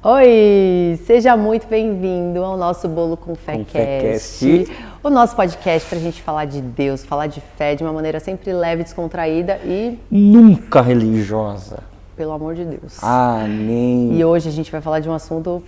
Oi, seja muito bem-vindo ao nosso Bolo com Fé Cast, o nosso podcast para a gente falar de Deus, falar de fé de uma maneira sempre leve, descontraída e nunca religiosa. Pelo amor de Deus. Amém. E hoje a gente vai falar de um assunto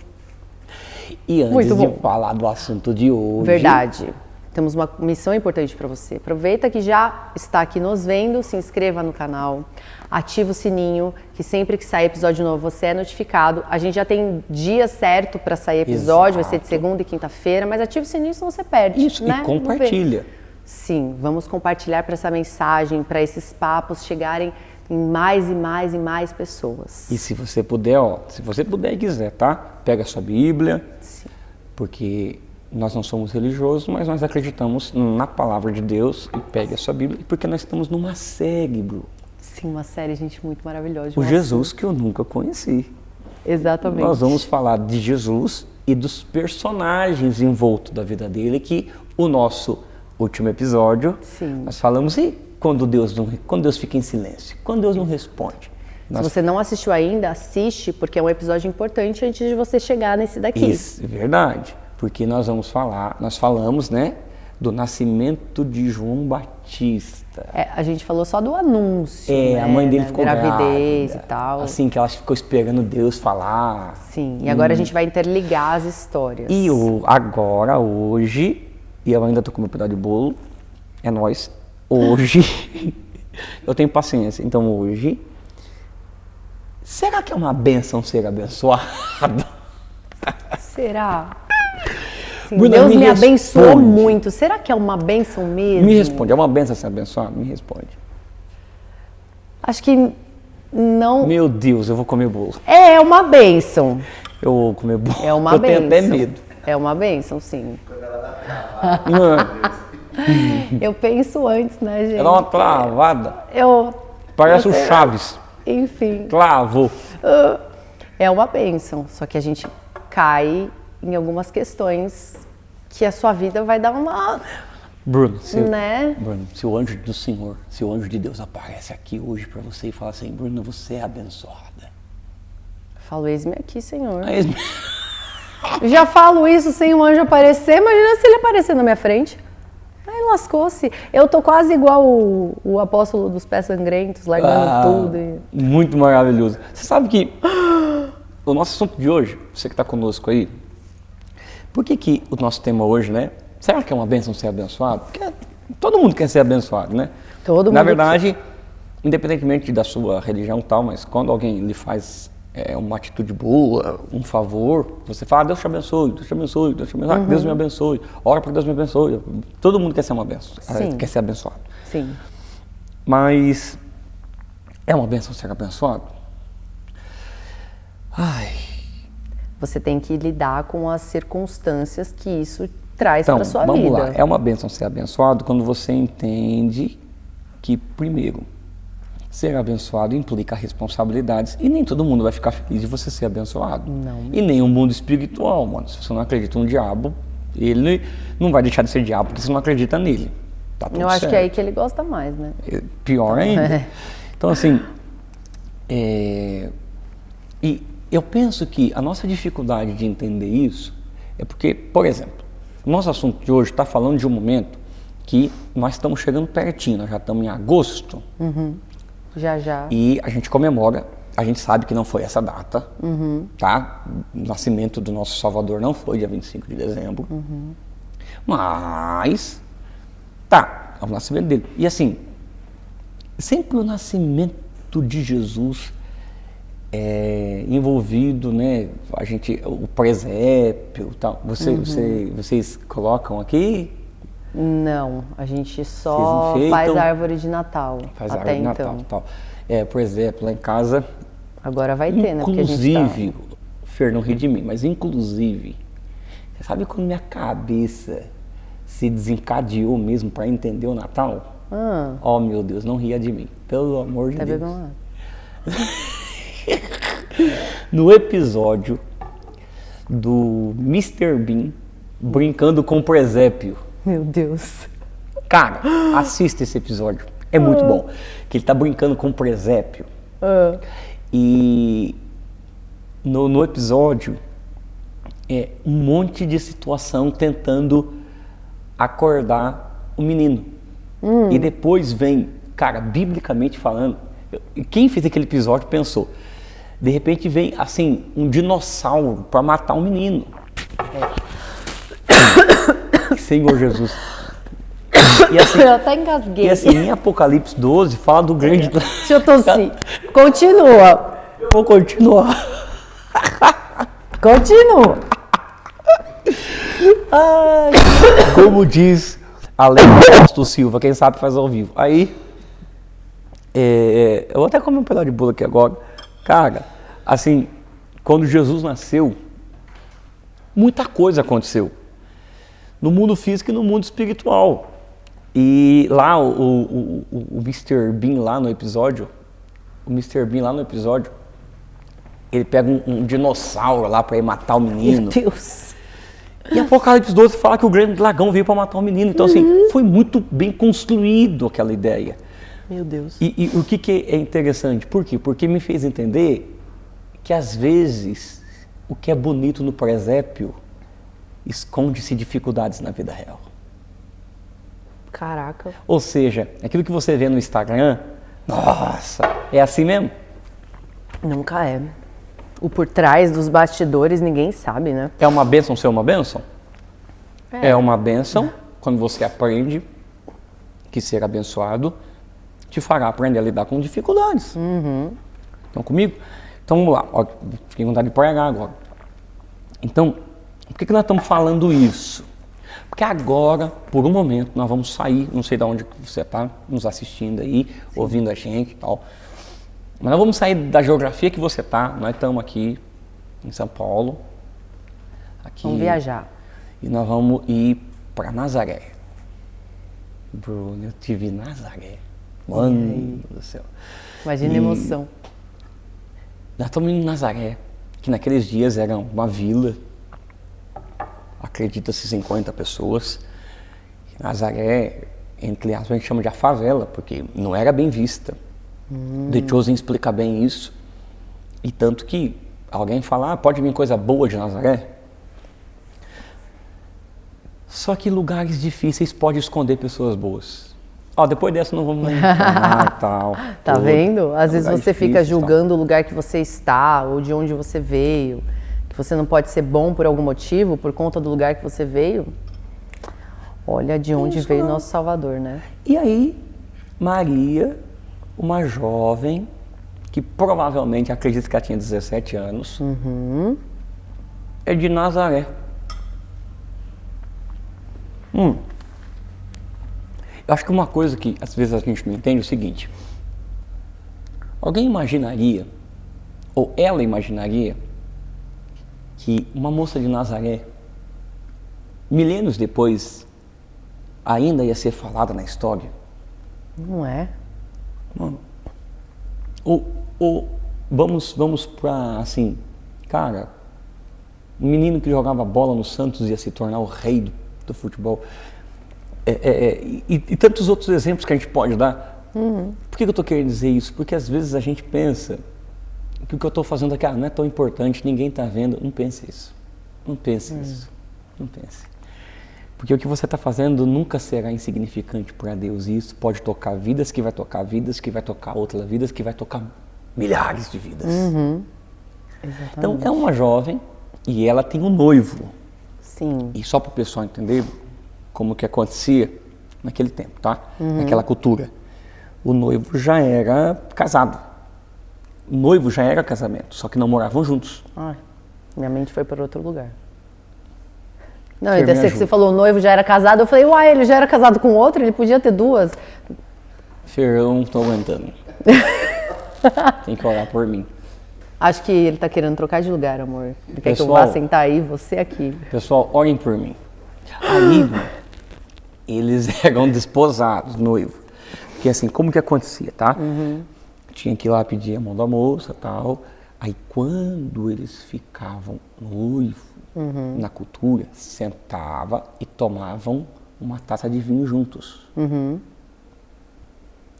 E antes muito de bom. falar do assunto de hoje... Verdade. Temos uma missão importante para você. Aproveita que já está aqui nos vendo, se inscreva no canal, ativa o sininho, que sempre que sair episódio novo você é notificado. A gente já tem dia certo para sair episódio, vai ser de segunda e quinta-feira, mas ativa o sininho senão você perde. Isso, né? e compartilha. Sim, vamos compartilhar para essa mensagem, para esses papos chegarem em mais e mais e mais pessoas. E se você puder, se você puder e quiser, tá? Pega a sua Bíblia, Sim. Porque nós não somos religiosos, mas nós acreditamos na palavra de Deus e pegue a sua Bíblia, porque nós estamos numa série, Bru. Sim, uma série, gente, muito maravilhosa. O Jesus que eu nunca conheci. Exatamente. Nós vamos falar de Jesus e dos personagens envoltos da vida dele, que o nosso último episódio, Sim. nós falamos, e quando Deus fica em silêncio? Quando Deus não responde? Se você não assistiu ainda, assiste, porque é um episódio importante antes de você chegar nesse daqui. Isso, é verdade. Porque nós falamos, né, do nascimento de João Batista. A gente falou só do anúncio, né, a mãe dele da ficou gravidez grávida, e tal. assim, que ela ficou esperando Deus falar. Sim, e agora a gente vai interligar as histórias. E hoje, e eu ainda tô com meu pedaço de bolo, é nóis, hoje, eu tenho paciência, então hoje, será que é uma bênção ser abençoado? Será? Sim, Bruna, Deus me abençoou responde. muito. Será que é uma bênção mesmo? Me responde, é uma bênção ser abençoado? Me responde. Acho que não. Meu Deus, eu vou comer bolo. É uma bênção. Eu vou comer bolo. É uma eu bênção. tenho até medo. É uma bênção, sim. Mano, Eu penso antes, né, gente? ela é uma travada. Parece o Você- Chaves. Enfim. Travou. É uma bênção, só que a gente cai em algumas questões que a sua vida vai dar uma, Bruno, né? Bruno, se o anjo do Senhor, se o anjo de Deus aparece aqui hoje pra você e fala assim, Bruno, você é abençoada. Falo, eis-me aqui, Senhor. Aí, Já falo isso sem um anjo aparecer, imagina se ele aparecer na minha frente. Aí lascou-se. Eu tô quase igual o apóstolo dos pés sangrentos, largando tudo. Muito maravilhoso. Você sabe que o nosso assunto de hoje, você que está conosco aí, por que o nosso tema hoje, né? Será que é uma bênção ser abençoado? Porque todo mundo quer ser abençoado, né? Todo mundo Na verdade, independentemente da sua religião e tal, mas quando alguém lhe faz uma atitude boa, um favor, você fala, Deus te abençoe, Deus te abençoe, Deus te abençoe, Deus me abençoe, ora para que Deus me abençoe. Todo mundo quer ser uma bênção, Sim. quer ser abençoado. Sim. Mas é uma bênção ser abençoado? Ai, Você tem que lidar com as circunstâncias que isso traz então, para sua vamos vida. lá. É uma bênção ser abençoado quando você entende que, primeiro, ser abençoado implica responsabilidades e nem todo mundo vai ficar feliz de você ser abençoado. Não. E nem o mundo espiritual, mano. Se você não acredita no diabo, ele não vai deixar de ser diabo porque você não acredita nele. Tá tudo Eu acho certo. que é aí que ele gosta mais, né? Pior ainda. Então, assim, e eu penso que a nossa dificuldade de entender isso é porque, por exemplo, o nosso assunto de hoje está falando de um momento que nós estamos chegando pertinho, nós já estamos em agosto, Já, já. e a gente comemora, a gente sabe que não foi essa data, tá? O nascimento do nosso Salvador não foi dia 25 de dezembro, mas, tá, é o nascimento dele. E assim, sempre o nascimento de Jesus envolvido, né? O presépio, tal. Vocês colocam aqui? Não, a gente só Vocês faz enfeitam? a árvore de Natal. Faz até árvore de então. Natal, tal. Por exemplo, lá em casa, Agora vai ter, né? Porque a gente inclusive, o Fer não ri de mim, mas inclusive, você sabe quando minha cabeça se desencadeou mesmo para entender o Natal? Oh, meu Deus, não ria de mim, pelo amor de Tá Deus. bebendo água. No episódio do Mr. Bean brincando com o presépio. Meu Deus. Cara, assista esse episódio. É muito bom. Que ele tá brincando com o presépio. E no episódio, um monte de situação tentando acordar o menino. E depois vem, cara, biblicamente falando, quem fez aquele episódio pensou, de repente vem, assim, um dinossauro para matar um menino. Senhor Jesus. E assim, Eu até engasguei. E assim, em Apocalipse 12, fala do grande... Deixa eu tossir. Continua. Eu vou continuar. Continua. Ai, como diz Alex Silva, quem sabe faz ao vivo. Aí, eu vou até comer um pedaço de bolo aqui agora. Cara, assim, quando Jesus nasceu, muita coisa aconteceu. No mundo físico e no mundo espiritual. E lá o Mr. Bean lá no episódio, ele pega um dinossauro lá para ir matar o menino. Meu Deus. E Apocalipse 12 fala que o grande dragão veio para matar o menino. Então, assim, foi muito bem construído aquela ideia. Meu Deus. E o que é interessante? Por quê? Porque me fez entender que, às vezes, o que é bonito no presépio esconde-se dificuldades na vida real. Caraca. Ou seja, aquilo que você vê no Instagram, nossa, é assim mesmo? Nunca é. O por trás dos bastidores ninguém sabe, né? É uma bênção ser uma bênção? É uma bênção quando você aprende que ser abençoado te fará aprender a lidar com dificuldades. Estão comigo? Então vamos lá, ó, fiquei com vontade de pregar agora. Então, por que nós estamos falando isso? Porque agora, por um momento, nós vamos sair, não sei de onde você está nos assistindo aí, ouvindo a gente e tal, mas nós vamos sair da geografia que você está. Nós estamos aqui em São Paulo. Aqui, vamos viajar. E nós vamos ir para Nazaré. Bruno, eu tive Nazaré. Mano do céu. Imagina a emoção. Nós estamos em Nazaré, que naqueles dias era uma vila, acredita-se 50 pessoas. Nazaré, entre aspas, a gente chama de a favela, porque não era bem vista. The Chosen explica bem isso. E tanto que alguém fala, pode vir coisa boa de Nazaré. Só que lugares difíceis podem esconder pessoas boas. Depois dessa não vamos entrar e tal. Tá vendo? Às vezes você fica difíceis, julgando o lugar que você está ou de onde você veio. Que você não pode ser bom por algum motivo, por conta do lugar que você veio. Olha de onde veio nosso Salvador, né? E aí, Maria, uma jovem, que provavelmente, acredito que ela tinha 17 anos, é de Nazaré. Eu acho que uma coisa que às vezes a gente não entende é o seguinte: alguém imaginaria, ou ela imaginaria, que uma moça de Nazaré, milênios depois, ainda ia ser falada na história? Não é? Ou vamos pra, assim, cara, um menino que jogava bola no Santos ia se tornar o rei do futebol. E tantos outros exemplos que a gente pode dar. Por que eu estou querendo dizer isso? Porque às vezes a gente pensa que o que eu estou fazendo aqui não é tão importante, ninguém está vendo. Não pense isso. Não pense isso. Não pense. Porque o que você está fazendo nunca será insignificante para Deus. E isso pode tocar vidas, que vai tocar vidas, que vai tocar outras vidas, que vai tocar milhares de vidas. Exatamente. Então é uma jovem e ela tem um noivo. Sim. E só para o pessoal entender como que acontecia naquele tempo, tá? Naquela cultura. O noivo já era casado. O noivo já era casamento, só que não moravam juntos. Minha mente foi para outro lugar. Não, Fer, então me que você ajuda. falou o noivo já era casado, eu falei, ele já era casado com outro, ele podia ter duas. Fer, eu não estou aguentando. Tem que orar por mim. Acho que ele tá querendo trocar de lugar, amor. Ele quer que eu Pessoal, vá sentar aí, você aqui. Pessoal, orem por mim. Aí, eles eram desposados, noivo. Porque assim, como que acontecia, tá? Tinha que ir lá pedir a mão da moça e tal. Aí quando eles ficavam noivo, na cultura, sentava e tomavam uma taça de vinho juntos.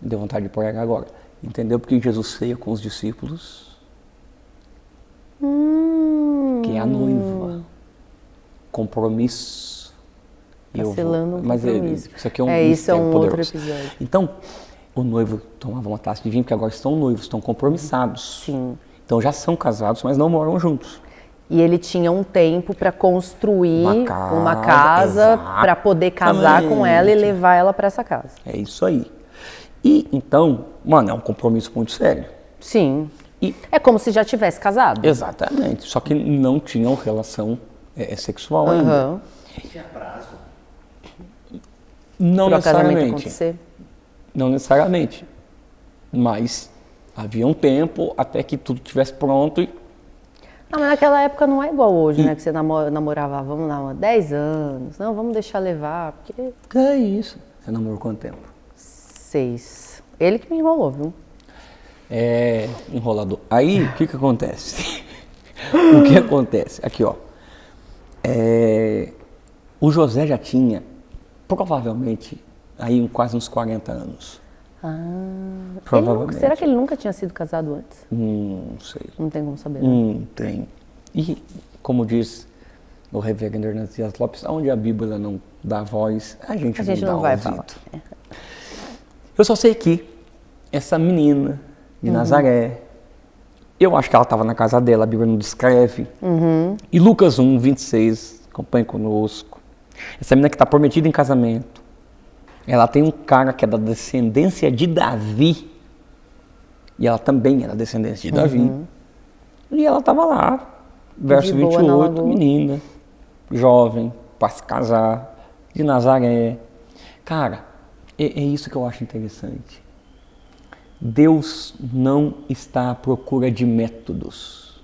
Deu vontade de pregar agora. Entendeu porque Jesus ceia com os discípulos? que é a noiva. Compromisso. Tá selando um compromisso. Isso aqui é um isso é um poderoso. outro episódio. Então, o noivo tomava uma taça de vinho, porque agora estão noivos, estão compromissados. Sim. Então já são casados, mas não moram juntos. E ele tinha um tempo para construir uma casa, casa para poder casar com ela e levar ela para essa casa. É isso aí. E então, mano, é um compromisso muito sério. Sim. E, é como se já tivesse casado. exatamente. Só que não tinham relação sexual ainda. Tinha prazo. Não Para o casamento necessariamente. acontecer. Não necessariamente. Mas havia um tempo até que tudo estivesse pronto e Não, mas naquela época não é igual hoje, né? Que você namorava, vamos lá, 10 anos. Não, vamos deixar levar, porque... é isso. Você namorou quanto tempo? 6. Ele que me enrolou, viu? É enrolador. Aí, o que acontece? O que acontece? Aqui, ó. O José já tinha, provavelmente, aí quase uns 40 anos. Provavelmente. Será que ele nunca tinha sido casado antes? Não sei. Não tem como saber, né? Tem. E, como diz o reverendo Hernandes Dias Lopes, onde a Bíblia não dá voz, a gente não vai dá ouvido. falar. Eu só sei que essa menina de Nazaré, eu acho que ela estava na casa dela, a Bíblia não descreve. E Lucas 1, 26, acompanhe conosco. Essa menina que está prometida em casamento, ela tem um cara que é da descendência de Davi. E ela também era descendência de Davi. E ela estava lá, verso 28, menina, jovem, para se casar, de Nazaré. Cara, é isso que eu acho interessante. Deus não está à procura de métodos.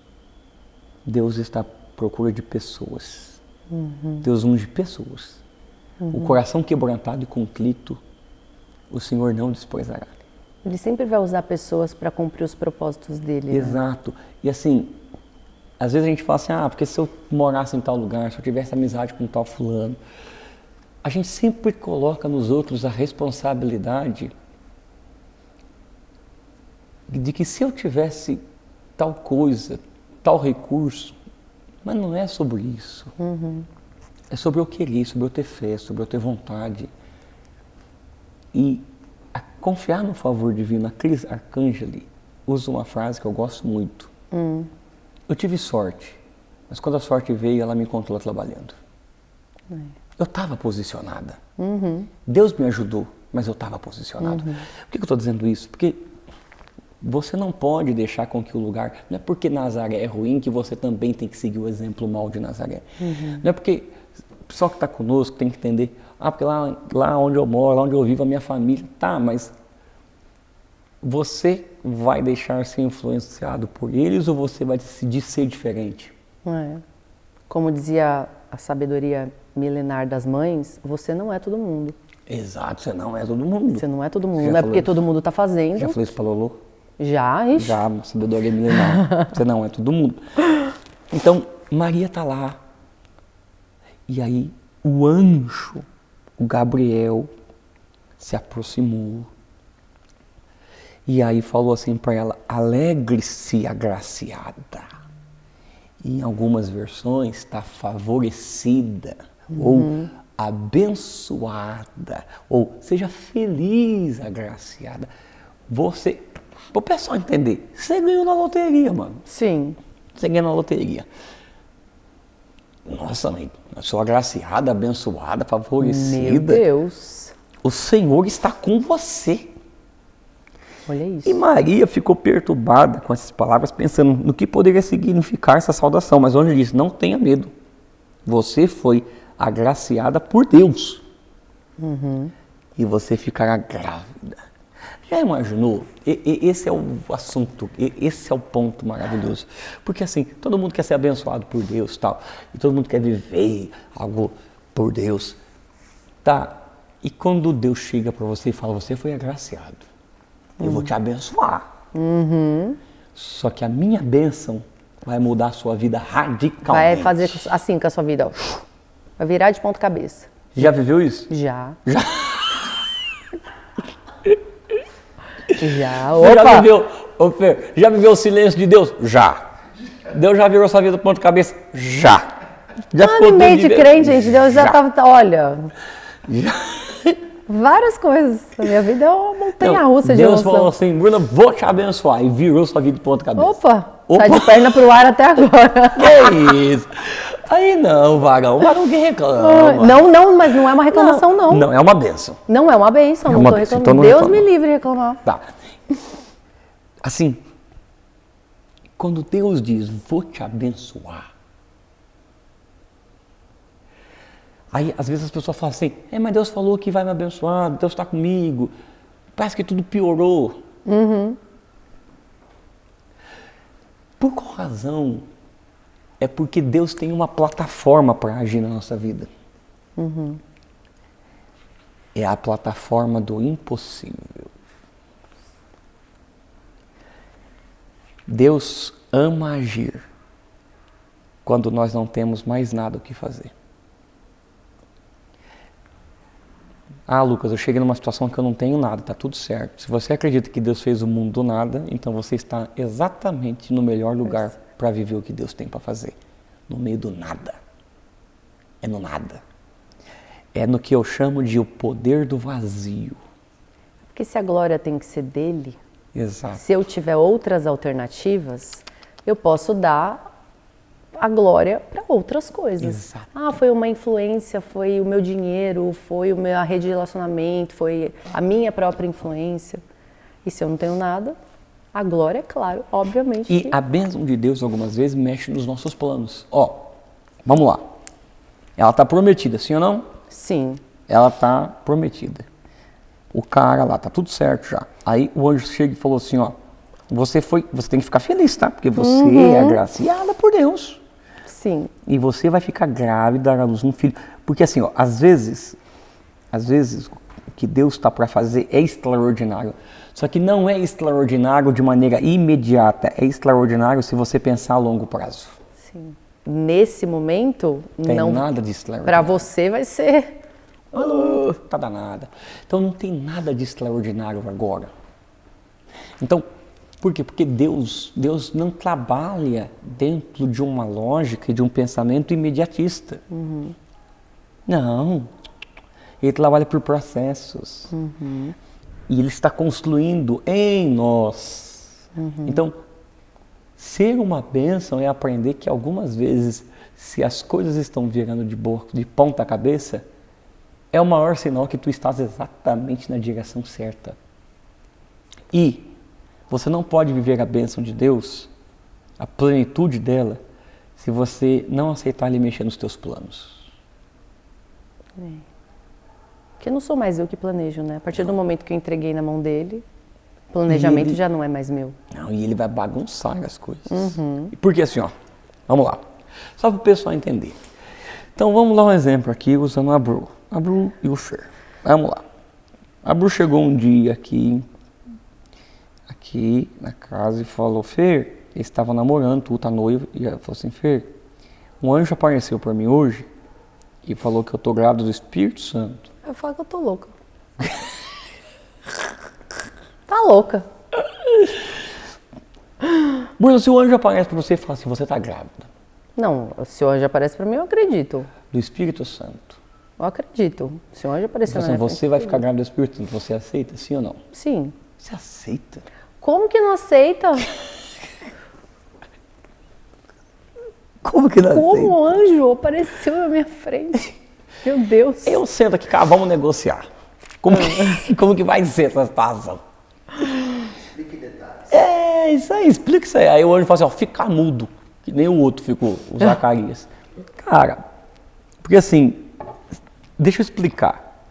Deus está à procura de pessoas. Deus unge pessoas. O coração quebrantado e contrito, o Senhor não desprezará. Ele sempre vai usar pessoas para cumprir os propósitos dele. Exato. Né? E assim, às vezes a gente fala assim, porque se eu morasse em tal lugar, se eu tivesse amizade com tal fulano, a gente sempre coloca nos outros a responsabilidade de que se eu tivesse tal coisa, tal recurso, mas não é sobre isso. É sobre eu querer, sobre eu ter fé, sobre eu ter vontade. E a confiar no favor divino. A Cris Arcangeli usa uma frase que eu gosto muito. Eu tive sorte, mas quando a sorte veio, ela me encontrou trabalhando. Eu estava posicionada. Deus me ajudou, mas eu estava posicionado. Por que eu estou dizendo isso? Porque você não pode deixar com que o lugar... Não é porque Nazaré é ruim que você também tem que seguir o exemplo mau de Nazaré. Não é porque o pessoal que está conosco tem que entender... porque lá onde eu moro, lá onde eu vivo, a minha família... Tá, mas você vai deixar ser influenciado por eles ou você vai decidir ser diferente? Como dizia a sabedoria milenar das mães, você não é todo mundo. Exato, você não é todo mundo. Você não é todo mundo, não é porque todo mundo está fazendo. Já falou isso pra Lolo? Já, ixi. Já, sabedoria milenar. Você não é todo mundo. Então, Maria está lá. E aí, o anjo, o Gabriel, se aproximou. E aí falou assim para ela, alegre-se, agraciada. E em algumas versões está favorecida, ou abençoada, ou seja feliz, agraciada. Você... Para o pessoal entender, você ganhou na loteria, mano. Sim. Você ganhou na loteria. Nossa, mãe, eu sou agraciada, abençoada, favorecida. Meu Deus. O Senhor está com você. Olha isso. E Maria ficou perturbada com essas palavras, pensando no que poderia significar essa saudação. Mas o anjo disse, não tenha medo. Você foi agraciada por Deus. E você ficará grávida. Já imaginou? Esse é o assunto, esse é o ponto maravilhoso. Porque assim, todo mundo quer ser abençoado por Deus e tal. E todo mundo quer viver algo por Deus. Tá? E quando Deus chega para você e fala, você foi agraciado. Eu vou te abençoar. Só que a minha bênção vai mudar a sua vida radicalmente. Vai fazer assim com a sua vida, ó. Vai virar de ponta cabeça. Já viveu isso? Já. Já. Já. Você Opa! já viveu, ô Fer, já viveu o silêncio de Deus? Já. Deus já virou sua vida do ponto de cabeça? Já. Já ficou no meio de crente, gente, Deus já tava, olha... Já. Várias coisas. A minha vida é uma montanha-russa de Deus emoção. falou assim, Bruna, vou te abençoar. E virou sua vida de ponta cabeça. Opa! Tá de perna pro ar até agora. Que isso? Aí não, varão que reclama. Não, mas não é uma reclamação, não. Não, é uma bênção. Não é uma bênção, não tô reclamando. Então não Deus reclama. me livre de reclamar. Tá. Assim, quando Deus diz, vou te abençoar, aí às vezes as pessoas falam assim, mas Deus falou que vai me abençoar, Deus está comigo, parece que tudo piorou. Por qual razão? É porque Deus tem uma plataforma para agir na nossa vida. É a plataforma do impossível. Deus ama agir quando nós não temos mais nada o que fazer. Ah, Lucas, eu cheguei numa situação que eu não tenho nada, tá tudo certo. Se você acredita que Deus fez o mundo do nada, então você está exatamente no melhor lugar para viver o que Deus tem para fazer. No meio do nada. É no nada. É no que eu chamo de o poder do vazio. Porque se a glória tem que ser dele, Exato. se eu tiver outras alternativas, eu posso dar a glória para outras coisas. Exato. Ah, foi uma influência, foi o meu dinheiro, foi a rede de relacionamento, foi a minha própria influência. E se eu não tenho nada, a glória, é claro, obviamente. E a bênção de Deus, algumas vezes, mexe nos nossos planos. Ó, vamos lá. Ela está prometida, sim ou não? Sim. Ela está prometida. O cara lá, tá tudo certo já. Aí o anjo chega e falou assim, ó, você tem que ficar feliz, tá? Porque você é agraciada por Deus. Sim. E você vai ficar grávida, dar à luz um filho. Porque assim, ó, às vezes o que Deus está para fazer é extraordinário. Só que não é extraordinário de maneira imediata. É extraordinário se você pensar a longo prazo. Sim. Nesse momento, Tem não. nada de extraordinário. Para você vai ser. Tá danada. Então não tem nada de extraordinário agora. Então, por quê? Porque Deus não trabalha dentro de uma lógica e de um pensamento imediatista. Não. Ele trabalha por processos. E Ele está construindo em nós. Então, ser uma bênção é aprender que algumas vezes, se as coisas estão virando de ponta cabeça, é o maior sinal que tu estás exatamente na direção certa. E você não pode viver a bênção de Deus, a plenitude dela, se você não aceitar Ele mexer nos teus planos. Porque não sou mais eu que planejo, né? A partir do momento que eu entreguei na mão dele, o planejamento já não é mais meu. Não, e Ele vai bagunçar as coisas. Porque assim, ó, vamos lá. Só para o pessoal entender. Então vamos dar um exemplo aqui usando a Bru. A Bru e o Fer. Vamos lá. A Bru chegou um dia aqui na casa e falou, Fer, ele estava namorando, tu tá noivo, e ela falou assim, Fer, um anjo apareceu para mim hoje e falou que eu tô grávida do Espírito Santo. Eu falo que eu tô louca. Tá louca. Bruno, se o anjo aparece para você e fala assim, você tá grávida. Não, se o anjo aparece pra mim, eu acredito. Do Espírito Santo. Eu acredito. Se o anjo aparecer Então, na assim, minha você frente, vai ficar grávida do Espírito Santo, você aceita, sim ou não? Sim. Você aceita? Como que não aceita? Como que não aceita? Como o anjo apareceu na minha frente? Meu Deus. Eu sento aqui, cara, vamos negociar. Como que vai ser essa situação? Explique detalhes. É, isso aí, explica isso aí. Aí o anjo fala assim, ó, fica mudo, que nem o outro ficou, o Zacarias. Cara, porque assim, deixa eu explicar,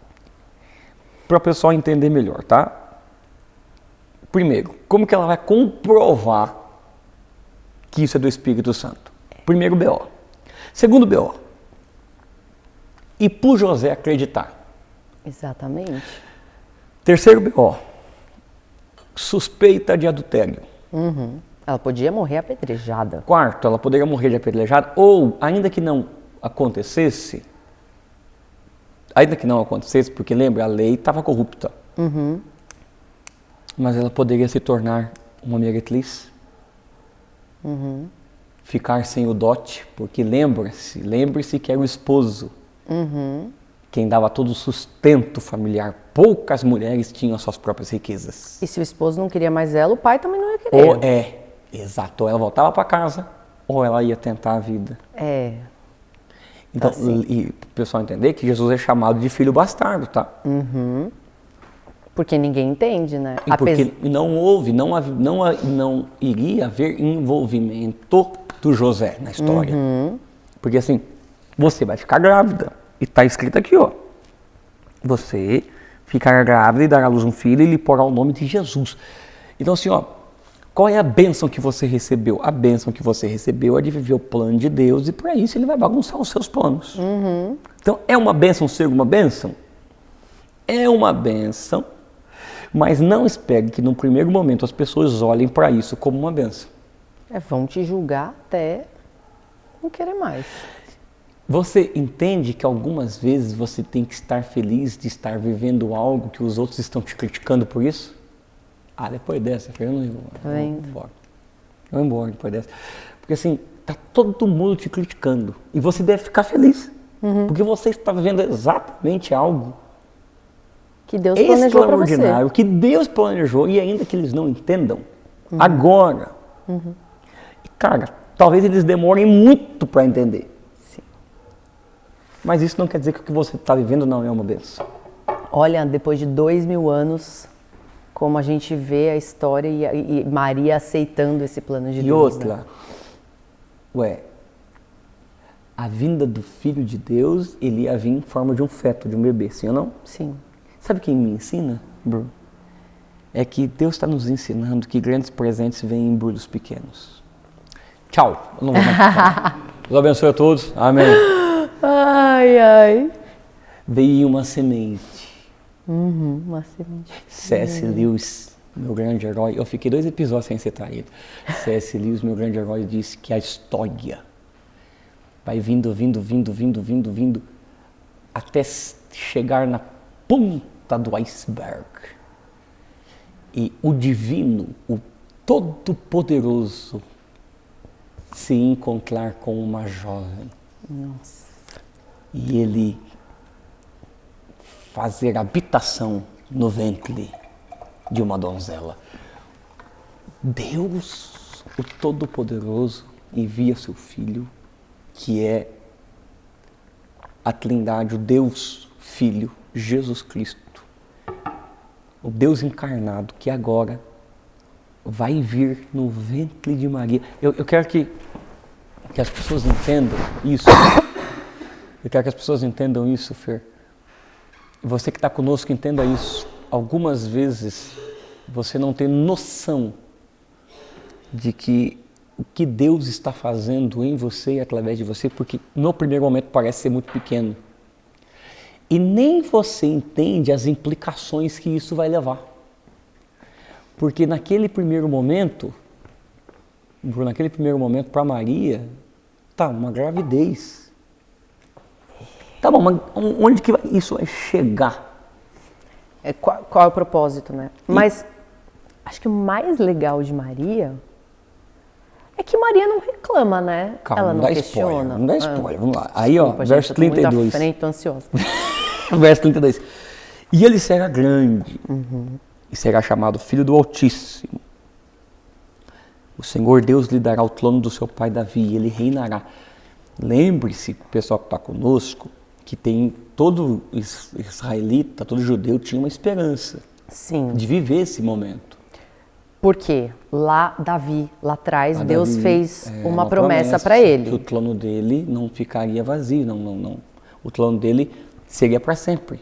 para o pessoal entender melhor, tá? Primeiro, como que ela vai comprovar que isso é do Espírito Santo? Primeiro BO. Segundo BO. E por José acreditar. Exatamente. Terceiro BO. Suspeita de adultério. Ela podia morrer apedrejada. Quarto, ela poderia morrer de apedrejada ou, ainda que não acontecesse, porque lembra, a lei estava corrupta, mas ela poderia se tornar uma meretriz. ficar sem o dote, porque lembre-se que era o esposo quem dava todo o sustento familiar. Poucas mulheres tinham as suas próprias riquezas. E se o esposo não queria mais ela, o pai também não ia querer. Exato, ou ela voltava para casa, ou ela ia tentar a vida. Então, e para o pessoal entender que Jesus é chamado de filho bastardo, tá? Porque ninguém entende, né? E porque não iria haver envolvimento do José na história. Porque assim, você vai ficar grávida. E está escrito aqui, ó. Você ficará grávida e dará à luz um filho e lhe porá o nome de Jesus. Então assim, ó, qual é a bênção que você recebeu? A bênção que você recebeu é de viver o plano de Deus e para isso ele vai bagunçar os seus planos. Então é uma bênção ser uma bênção? É uma bênção, mas não espere que no primeiro momento as pessoas olhem para isso como uma bênção. Vão te julgar até não querer mais. Você entende que algumas vezes você tem que estar feliz de estar vivendo algo que os outros estão te criticando por isso? Depois dessa, eu não vou embora. Eu vou embora depois dessa. Porque assim, tá todo mundo te criticando. E você deve ficar feliz. Porque você está vivendo exatamente algo que Deus planejou para você. Extraordinário, que Deus planejou, e ainda que eles não entendam, agora. E cara, talvez eles demorem muito para entender. Mas isso não quer dizer que o que você está vivendo não é uma bênção. Olha, depois de 2000 anos, como a gente vê a história e Maria aceitando esse plano de Deus. E outra, a vinda do Filho de Deus, ele ia vir em forma de um feto, de um bebê, sim ou não? Sim. Sabe quem me ensina, Bruno? É que Deus está nos ensinando que grandes presentes vêm em embrulhos pequenos. Tchau. Eu não vou mais falar. Deus abençoe a todos. Amém. Ai. Veio uma semente. Uma semente. C.S. Lewis, meu grande herói. Eu fiquei 2 episódios sem citar ele. C.S. Lewis, meu grande herói, disse que a história vai vindo, até chegar na ponta do iceberg. E o divino, o todo-poderoso, se encontrar com uma jovem. Nossa. E ele fazer habitação no ventre de uma donzela. Deus, o Todo-Poderoso, envia seu Filho, que é a Trindade, o Deus Filho, Jesus Cristo, o Deus encarnado, que agora vai vir no ventre de Maria. Eu quero que as pessoas entendam isso. Eu quero que as pessoas entendam isso, Fer. Você que está conosco, entenda isso. Algumas vezes você não tem noção de que o que Deus está fazendo em você e através de você, porque no primeiro momento parece ser muito pequeno. E nem você entende as implicações que isso vai levar. Porque naquele primeiro momento, para Maria, uma gravidez. Tá bom, mas onde que isso vai chegar? Qual é o propósito, né? Mas acho que o mais legal de Maria é que Maria não reclama, né? Calma, ela não questiona. Spoiler, não dá spoiler, vamos lá. Aí, desculpa, verso 32. Eu tô muito à frente, tô ansiosa. Verso 32. E ele será grande e será chamado Filho do Altíssimo. O Senhor Deus lhe dará o trono do seu pai Davi e ele reinará. Lembre-se, pessoal que está conosco, que tem todo israelita, todo judeu tinha uma esperança. Sim. De viver esse momento. Porque lá atrás, Deus fez uma promessa para ele. Que o trono dele não ficaria vazio, não. O trono dele seria para sempre.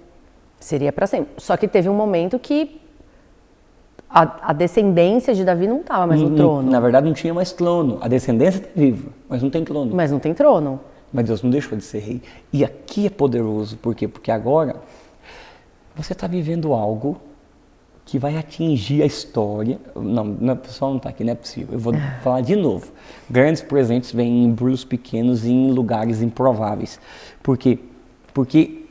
Seria para sempre. Só que teve um momento que a descendência de Davi não estava mais no trono. Na verdade, não tinha mais trono. A descendência está viva, mas não tem trono. Mas não tem trono. Mas Deus não deixou de ser rei. E aqui é poderoso. Por quê? Porque agora você está vivendo algo que vai atingir a história. Não, o pessoal não está aqui, não é possível. Eu vou falar de novo. Grandes presentes vêm em embrulhos pequenos e em lugares improváveis. Por quê? Porque,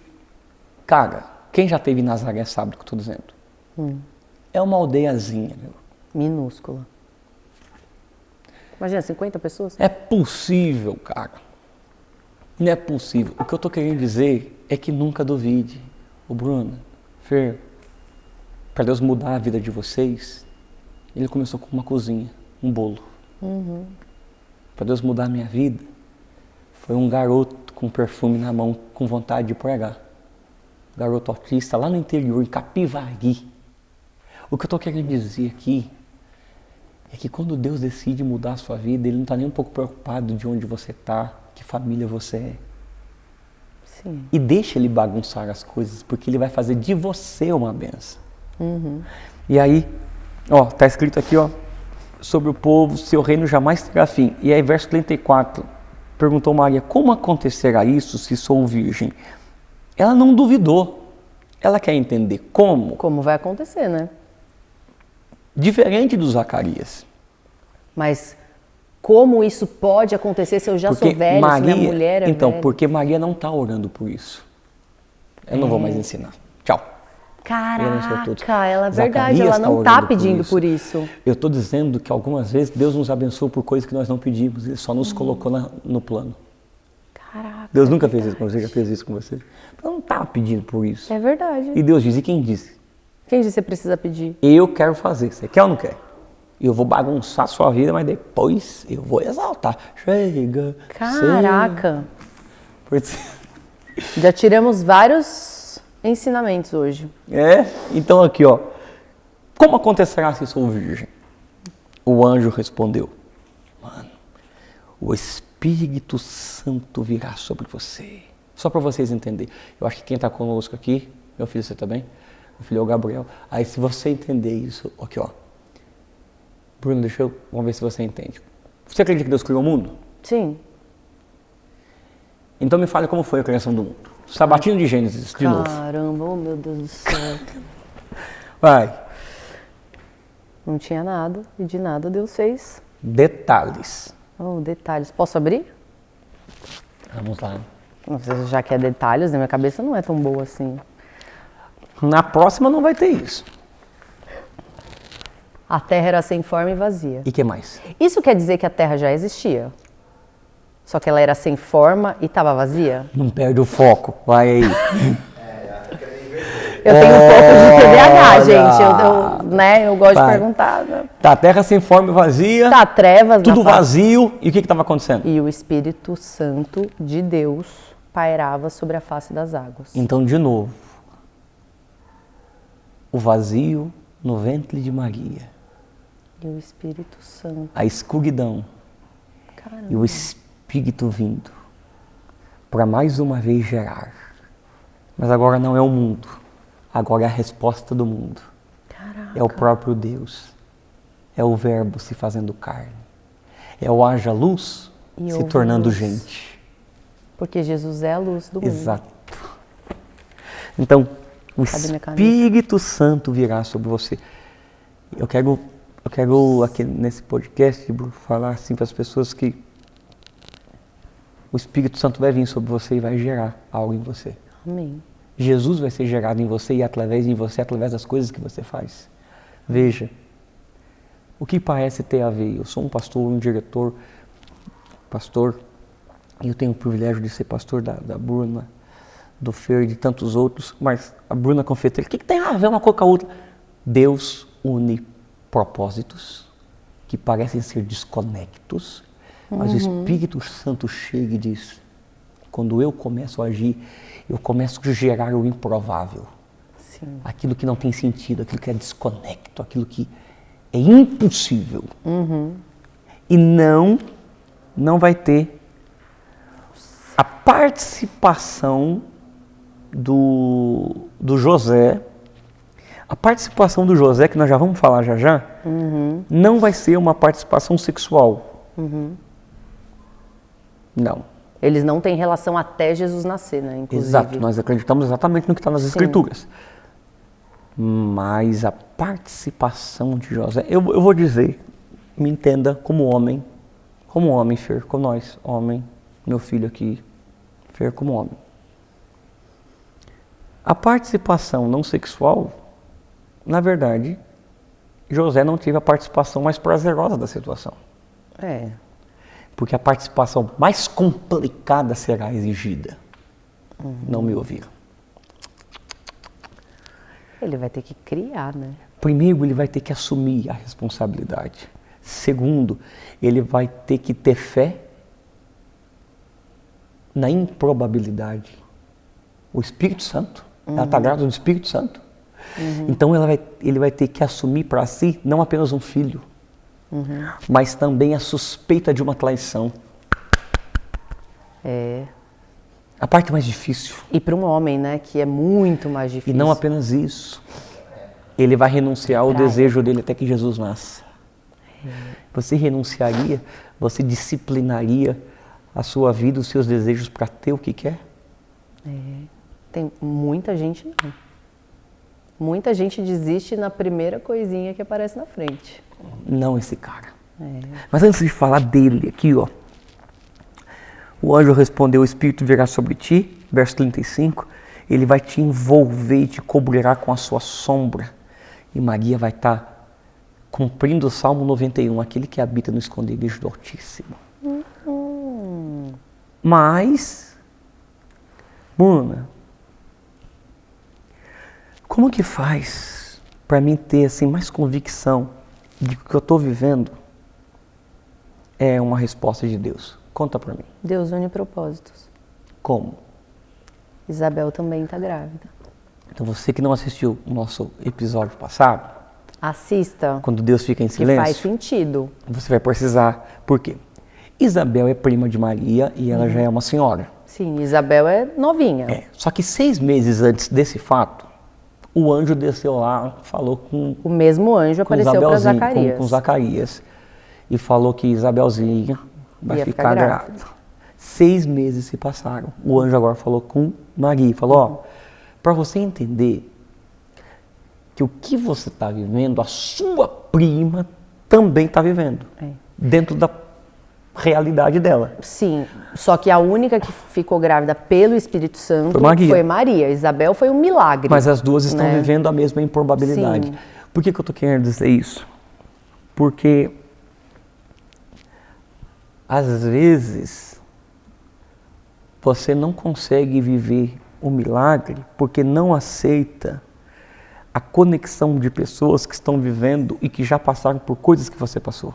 cara, quem já esteve em Nazaré sabe o que eu estou dizendo. É uma aldeiazinha, meu. Minúscula. Imagina, 50 pessoas? É possível, cara. Não é possível. O que eu tô querendo dizer é que nunca duvide. O Bruno, Fer, para Deus mudar a vida de vocês, Ele começou com uma cozinha, um bolo. Para Deus mudar a minha vida, foi um garoto com perfume na mão, com vontade de pregar. Garoto autista lá no interior, em Capivari. O que eu estou querendo dizer aqui é que quando Deus decide mudar a sua vida, Ele não está nem um pouco preocupado de onde você está, que família você é. Sim. E deixa Ele bagunçar as coisas, porque Ele vai fazer de você uma benção. E aí, ó, tá escrito aqui, ó, sobre o povo, seu reino jamais terá fim. E aí, verso 34, perguntou Maria, como acontecerá isso se sou virgem? Ela não duvidou. Ela quer entender como. Como vai acontecer, né? Diferente do Zacarias. Mas como isso pode acontecer se eu já sou velho, se minha mulher é então, velha? porque Maria não está orando por isso. Eu não vou mais ensinar. Tchau. Caraca, ela é verdade, Zacarias ela não tá está orando pedindo por isso. Eu estou dizendo que algumas vezes Deus nos abençoou por coisas que nós não pedimos. Ele só nos colocou no plano. Caraca. Deus nunca fez isso com você, já fez isso com você. Eu não estava pedindo por isso. É verdade. E Deus diz, e quem disse? Quem disse que você precisa pedir? Eu quero fazer. Você quer ou não quer? Eu vou bagunçar a sua vida, mas depois eu vou exaltar. Chega. Caraca. Chega. Já tiramos vários ensinamentos hoje. É? Então aqui, ó. Como acontecerá se sou virgem? O anjo respondeu. Mano, o Espírito Santo virá sobre você. Só para vocês entenderem. Eu acho que quem está conosco aqui, meu filho, você também? Meu filho é o Gabriel. Aí se você entender isso, aqui ó. Bruno, vamos ver se você entende. Você acredita que Deus criou o mundo? Sim. Então me fale como foi a criação do mundo. Sabatinho de Gênesis, de novo. Caramba, oh meu Deus do céu. Vai. Não tinha nada e de nada Deus fez. Detalhes. Oh, detalhes. Posso abrir? Vamos lá. Já que é detalhes, na minha cabeça não é tão boa assim. Na próxima não vai ter isso. A Terra era sem forma e vazia. E o que mais? Isso quer dizer que a Terra já existia? Só que ela era sem forma e estava vazia? Não perde o foco. Vai aí. Eu tenho um pouco de TDAH, gente. Eu gosto de perguntar. Né? Tá, terra sem forma e vazia. Tá, trevas. Tudo vazio. E o que estava acontecendo? E o Espírito Santo de Deus pairava sobre a face das águas. Então, de novo. O vazio no ventre de Maria. E o Espírito Santo. A escuridão. Caramba. E o Espírito vindo. Para mais uma vez gerar. Mas agora não é o mundo. Agora é a resposta do mundo. Caraca. É o próprio Deus. É o Verbo se fazendo carne. É o haja luz e se tornando luz. gente. Porque Jesus é a luz do mundo. Exato. Então, o Espírito Santo virá sobre você. Eu quero aqui nesse podcast, falar assim para as pessoas que o Espírito Santo vai vir sobre você e vai gerar algo em você. Amém. Jesus vai ser gerado em você e através de você, através das coisas que você faz. Veja, o que parece ter a ver? Eu sou um pastor, um diretor, pastor, e eu tenho o privilégio de ser pastor da Bruna, do Fer e de tantos outros, mas a Bruna confeiteira, o que tem a ver uma coisa com a outra? Deus une propósitos que parecem ser desconectos, mas o Espírito Santo chega e diz, quando eu começo a agir, eu começo a gerar o improvável. Sim. Aquilo que não tem sentido, aquilo que é desconecto, aquilo que é impossível. E não vai ter a participação do José. A participação do José, que nós já vamos falar já, não vai ser uma participação sexual. Não. Eles não têm relação até Jesus nascer, né? Inclusive. Exato, nós acreditamos exatamente no que está nas Escrituras. Mas a participação de José, eu vou dizer, me entenda como homem, Fer, com nós, homem, meu filho aqui, Fer como homem. A participação não sexual, na verdade, José não teve a participação mais prazerosa da situação. É. Porque a participação mais complicada será exigida. Não me ouviram. Ele vai ter que criar, né? Primeiro, ele vai ter que assumir a responsabilidade. Segundo, ele vai ter que ter fé na improbabilidade. O Espírito Santo, ela está grávida do Espírito Santo. Então ele vai ter que assumir para si não apenas um filho, mas também a suspeita de uma traição. É. A parte mais difícil. E para um homem, né, que é muito mais E difícil. não apenas isso. Ele vai renunciar ao desejo dele até que Jesus nasça. Você renunciaria, você disciplinaria a sua vida, os seus desejos para ter o que quer? Tem muita gente não. Muita gente desiste na primeira coisinha que aparece na frente. Não esse cara. Mas antes de falar dele aqui, ó. O anjo respondeu, o Espírito virá sobre ti, verso 35, ele vai te envolver e te cobrirá com a sua sombra. E Maria vai estar cumprindo o Salmo 91, aquele que habita no esconderijo do Altíssimo. Mas, Bruna, como que faz para mim ter assim, mais convicção de que o que eu estou vivendo é uma resposta de Deus? Conta para mim. Deus une propósitos. Como? Isabel também está grávida. Então você que não assistiu o nosso episódio passado, Assista, quando Deus fica em que silêncio, faz sentido. você vai precisar. Por quê? Isabel é prima de Maria e ela já é uma senhora. Sim, Isabel é novinha. Só que 6 meses antes desse fato, o anjo desceu lá, falou com O mesmo anjo apareceu para Isabelzinho, Zacarias. com Zacarias, e falou que Isabelzinha vai Ia ficar ficar grávida. 6 meses se passaram. O anjo agora falou com Maria, falou, ó, para você entender que o que você está vivendo, a sua prima também está vivendo. Dentro da realidade dela. Sim, só que a única que ficou grávida pelo Espírito Santo Foi Maria. Isabel foi um milagre. Mas as duas estão né? vivendo a mesma improbabilidade. Sim. Por que eu estou querendo dizer isso? Porque, às vezes, você não consegue viver o milagre porque não aceita a conexão de pessoas que estão vivendo e que já passaram por coisas que você passou.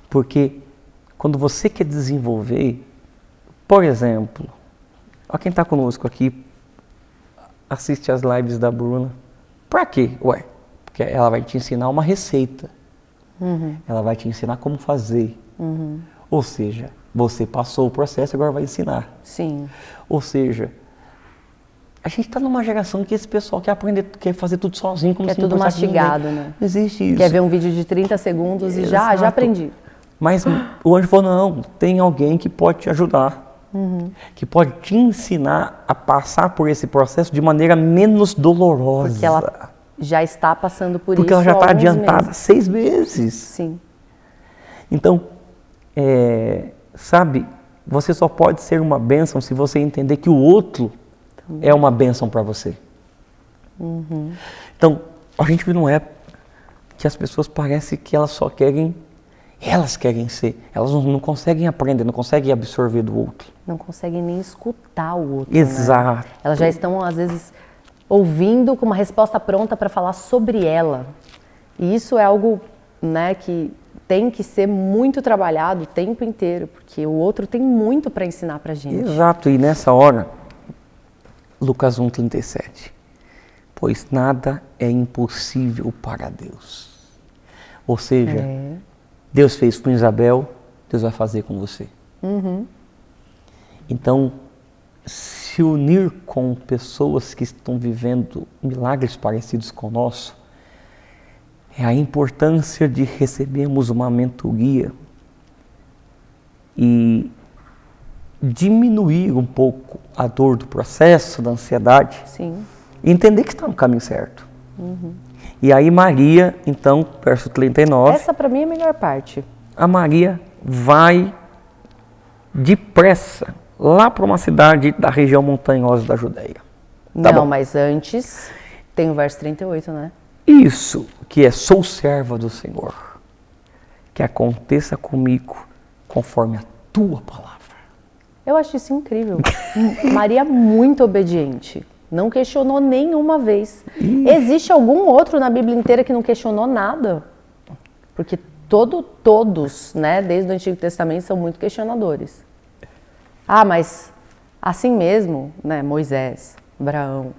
Porque quando você quer desenvolver, por exemplo, ó, quem está conosco aqui, assiste as lives da Bruna. Pra quê? Ué, porque ela vai te ensinar uma receita. Ela vai te ensinar como fazer. Ou seja, você passou o processo, agora vai ensinar. Sim. Ou seja, a gente está numa geração que esse pessoal quer aprender, quer fazer tudo sozinho, como Que é se não tudo precisasse de ninguém. mastigado, né? Não existe isso. Quer ver um vídeo de 30 segundos e já Exato. aprendi. Mas o anjo falou, não, tem alguém que pode te ajudar. Que pode te ensinar a passar por esse processo de maneira menos dolorosa. Porque ela já está passando por Porque isso ela já há está alguns adiantada meses. 6 meses. Sim. Então, sabe, você só pode ser uma bênção se você entender que o outro é uma bênção para você. Então, a gente vive numa época que as pessoas parecem que elas querem ser, elas não conseguem aprender, não conseguem absorver do outro. Não conseguem nem escutar o outro. Exato. Né? Elas já estão, às vezes, ouvindo com uma resposta pronta para falar sobre ela. E isso é algo, né, que tem que ser muito trabalhado o tempo inteiro, porque o outro tem muito para ensinar para a gente. Exato, e nessa hora, Lucas 1,37, pois nada é impossível para Deus. Ou seja, Deus fez com Isabel, Deus vai fazer com você. Então, se unir com pessoas que estão vivendo milagres parecidos com o nosso, é a importância de recebermos uma mentoria e diminuir um pouco a dor do processo, da ansiedade, Sim. e entender que está no caminho certo. E aí Maria, então, verso 39, Essa para mim é a melhor parte. a Maria vai depressa lá para uma cidade da região montanhosa da Judéia. Tá Não, bom. mas antes tem o verso 38, né? Isso, que é sou serva do Senhor. que aconteça comigo conforme a tua palavra. Eu acho isso incrível. Maria é muito obediente. Não questionou nenhuma vez. Existe algum outro na Bíblia inteira que não questionou nada? Porque todos, né, desde o Antigo Testamento, são muito questionadores. Ah, mas assim mesmo, né, Moisés, Abraão,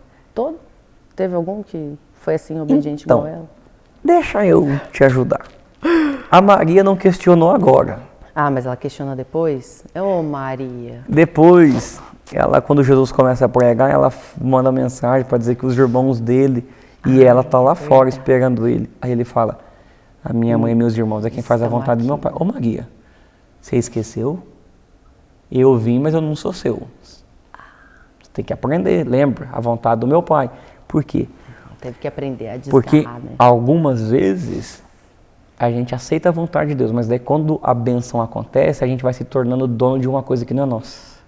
teve algum que foi assim obediente igual ela? Deixa eu te ajudar. A Maria não questionou agora. Ah, mas ela questiona depois? Ô, Maria. Depois, quando Jesus começa a pregar, ela manda mensagem para dizer que os irmãos dele e ela tá lá fora esperando ele. Aí ele fala: a minha mãe e meus irmãos é quem faz a vontade do meu pai. Ô, Maria, você esqueceu? Eu vim, mas eu não sou seu. Você tem que aprender, lembra? A vontade do meu pai. Por quê? Teve que aprender a desgarrar, Porque né? algumas vezes a gente aceita a vontade de Deus, mas daí quando a bênção acontece, a gente vai se tornando dono de uma coisa que não é nossa.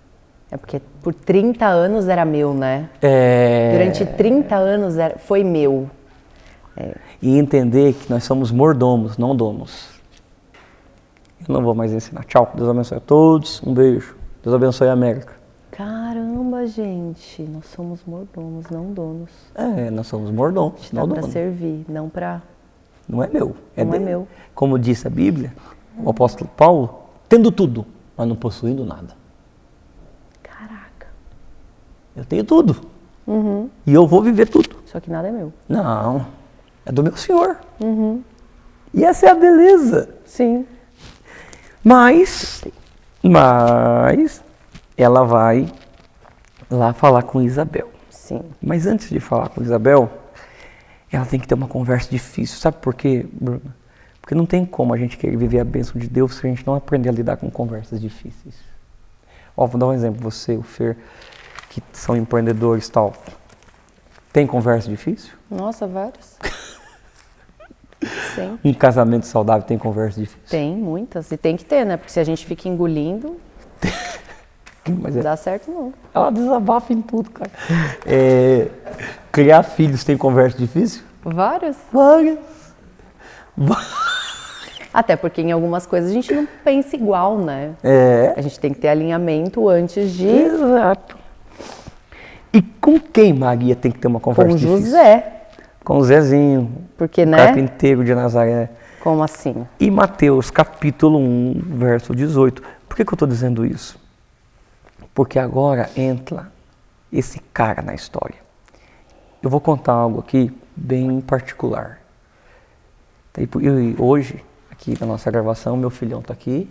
É porque por 30 anos era meu, né? Durante 30 anos foi meu. E entender que nós somos mordomos, não donos. Eu não vou mais ensinar. Tchau, Deus abençoe a todos, um beijo. Deus abençoe a América. Caramba, gente, nós somos mordomos, não donos. Nós somos mordomos, não Dá pra donos. servir, não pra... Não é meu, Não é dele. meu. Como disse a Bíblia, o apóstolo Paulo, tendo tudo, mas não possuindo nada. Caraca. Eu tenho tudo. E eu vou viver tudo. Só que nada é meu. Não, é do meu Senhor. E essa é a beleza. Sim. Mas ela vai lá falar com Isabel. Sim. Mas antes de falar com Isabel, ela tem que ter uma conversa difícil. Sabe por quê, Bruna? Porque não tem como a gente querer viver a bênção de Deus se a gente não aprender a lidar com conversas difíceis. Ó, vou dar um exemplo. Você, o Fer, que são empreendedores e tal. Tem conversa difícil? Nossa, vários. Sim. Um casamento saudável tem conversa difícil? Tem muitas. E tem que ter, né? Porque se a gente fica engolindo, Mas não dá certo não. ela desabafa em tudo, cara. Criar filhos tem conversa difícil? Vários. Várias. Até porque em algumas coisas a gente não pensa igual, né? A gente tem que ter alinhamento antes de... Exato. E com quem Maria tem que ter uma conversa Com difícil? José. Com o Zezinho, Porque, o né? carpinteiro de Nazaré. Como assim? E Mateus, capítulo 1, verso 18. Por que eu estou dizendo isso? Porque agora entra esse cara na história. Eu vou contar algo aqui bem particular. E hoje, aqui na nossa gravação, meu filhão está aqui,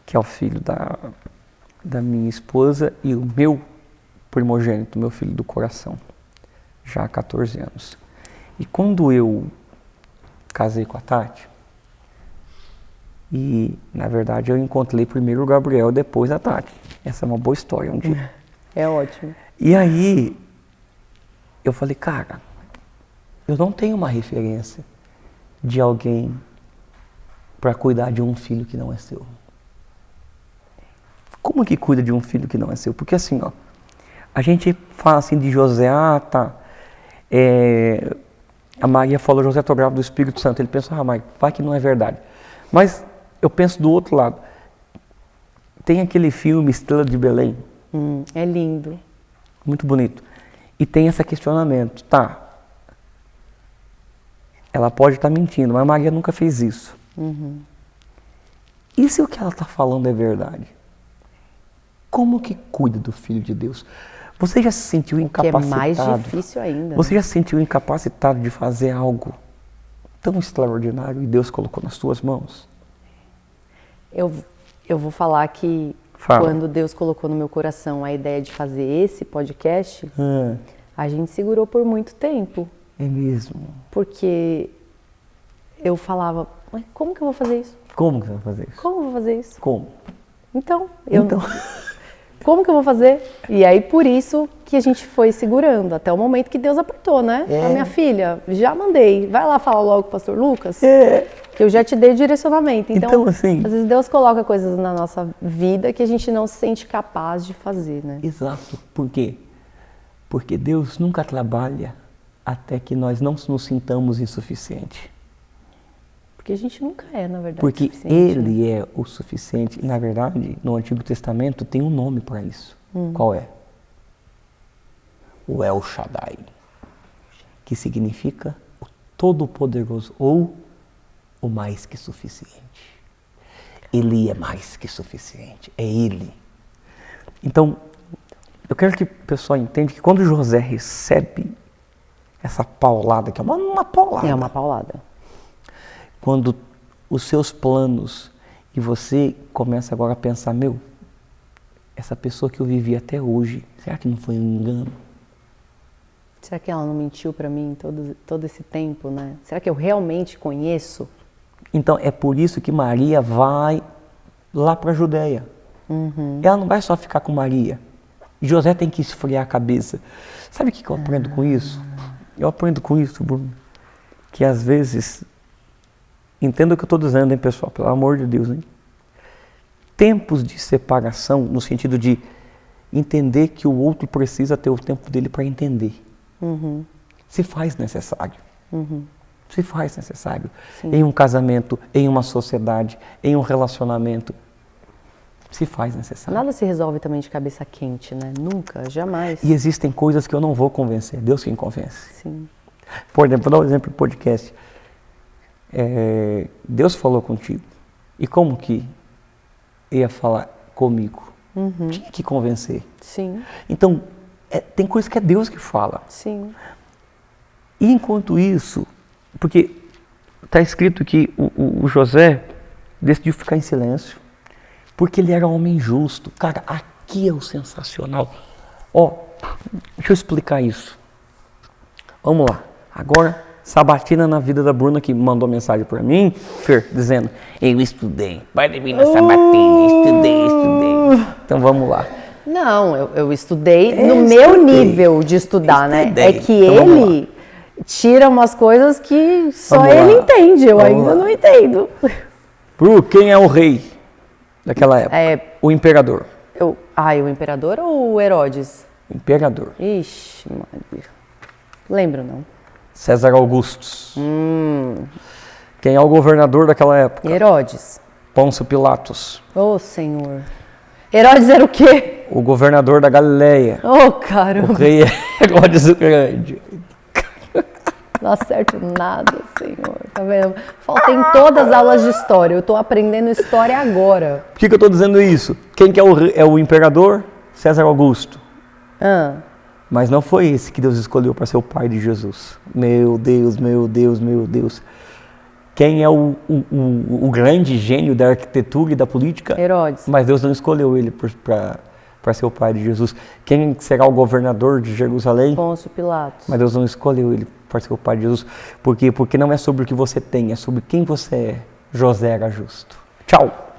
que é o filho da minha esposa e o meu primogênito, meu filho do coração, já há 14 anos. E quando eu casei com a Tati, e na verdade eu encontrei primeiro o Gabriel, depois a Tati. Essa é uma boa história um dia. É ótimo. E aí, eu falei, cara, eu não tenho uma referência de alguém para cuidar de um filho que não é seu. Como que cuida de um filho que não é seu? Porque assim, ó, a gente fala assim de José, a Maria falou, José, estou grávida do Espírito Santo. Ele pensa, Maria, vai que não é verdade. Mas eu penso do outro lado. Tem aquele filme Estrela de Belém. É lindo. Muito bonito. E tem esse questionamento, tá? Ela pode estar mentindo, mas Maria nunca fez isso. E se o que ela está falando é verdade? Como que cuida do Filho de Deus? Você já se sentiu incapacitado? Que é mais difícil ainda. Você já se sentiu incapacitado de fazer algo tão extraordinário e Deus colocou nas suas mãos? Eu vou falar que quando Deus colocou no meu coração a ideia de fazer esse podcast, a gente segurou por muito tempo. É mesmo? Porque eu falava, mas como que eu vou fazer isso? Como que você vai fazer isso? Como eu vou fazer isso? Como? Então. Como que eu vou fazer? E aí, por isso que a gente foi segurando, até o momento que Deus apertou, né? A minha filha, já mandei, vai lá falar logo com o pastor Lucas, que eu já te dei direcionamento. Então, assim, às vezes Deus coloca coisas na nossa vida que a gente não se sente capaz de fazer, né? Exato. Por quê? Porque Deus nunca trabalha até que nós não nos sintamos insuficientes. Porque a gente nunca é, na verdade, Porque suficiente, ele né? é o suficiente. E, na verdade, no Antigo Testamento tem um nome para isso. Qual é? O El Shaddai, que significa o Todo-Poderoso ou o mais que suficiente. Ele é mais que suficiente, é ele. Então, eu quero que o pessoal entenda que quando José recebe essa paulada, que é uma paulada. É uma paulada. Quando os seus planos e você começa agora a pensar, essa pessoa que eu vivi até hoje, será que não foi um engano? Será que ela não mentiu para mim todo esse tempo, né? Será que eu realmente conheço? Então é por isso que Maria vai lá para a Judéia. Ela não vai só ficar com Maria. José tem que esfriar a cabeça. Sabe o que eu aprendo com isso? Eu aprendo com isso, Bruno, que às vezes, entenda o que eu estou dizendo, hein, pessoal, pelo amor de Deus, hein? Tempos de separação, no sentido de entender que o outro precisa ter o tempo dele para entender. Se faz necessário. Se faz necessário. Sim. Em um casamento, em uma sociedade, em um relacionamento. Se faz necessário. Nada se resolve também de cabeça quente, né? Nunca, jamais. E existem coisas que eu não vou convencer, Deus quem convence. Sim. Por exemplo, vou dar um exemplo do podcast. Deus falou contigo. E como que ia falar comigo? Tinha que convencer. Sim, Então, tem coisa que é Deus que fala. sim. E enquanto isso, porque está escrito que o José decidiu ficar em silêncio, porque ele era um homem justo. Cara, aqui é o sensacional. Deixa eu explicar isso. Vamos lá. Agora, sabatina na vida da Bruna, que mandou mensagem para mim, Fer, dizendo, eu estudei, pode vir na sabatina, estudei. Então vamos lá. Não, eu estudei no meu nível de estudar, né? Estudei. É que Então, vamos ele tira umas coisas que só Vamos ele lá. entende, eu Vamos ainda lá. não entendo. Bru, quem é o rei daquela época? O imperador. O imperador ou o Herodes? Imperador. Ixi, Maria. Lembro, não. César Augustus. Quem é o governador daquela época? Herodes. Pôncio Pilatos. Ô, Senhor. Herodes era o quê? O governador da Galileia. Ô, O caramba. rei Herodes o Grande. Não acerto nada, Senhor. Tá vendo? Falta em todas as aulas de história. Eu tô aprendendo história agora. Por que eu estou dizendo isso? Quem que é o imperador? César Augusto. Mas não foi esse que Deus escolheu para ser o pai de Jesus. Meu Deus, meu Deus, meu Deus. Quem é o grande gênio da arquitetura e da política? Herodes. Mas Deus não escolheu ele para ser o pai de Jesus. Quem será o governador de Jerusalém? Pôncio Pilatos. Mas Deus não escolheu ele para ser o pai de Jesus. Por quê? Porque não é sobre o que você tem, é sobre quem você é. José era justo. Tchau.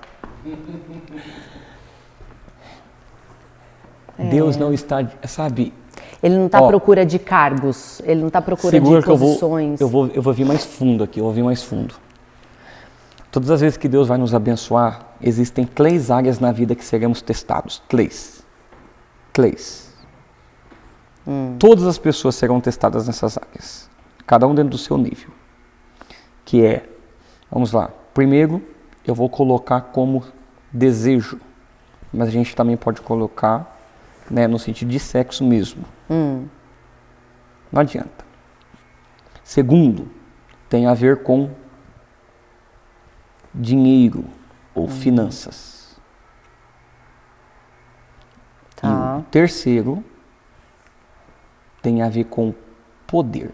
Deus não está, sabe? Ele não está à procura de cargos, ele não está à procura Segura de que posições. eu vou vir mais fundo aqui, eu vou vir mais fundo. Todas as vezes que Deus vai nos abençoar, existem 3 áreas na vida que seremos testados. 3. Todas as pessoas serão testadas nessas áreas. Cada um dentro do seu nível. Que é, vamos lá. Primeiro, eu vou colocar como desejo. Mas a gente também pode colocar, né, no sentido de sexo mesmo. Não adianta. Segundo, tem a ver com dinheiro ou finanças. Tá. E o terceiro tem a ver com poder,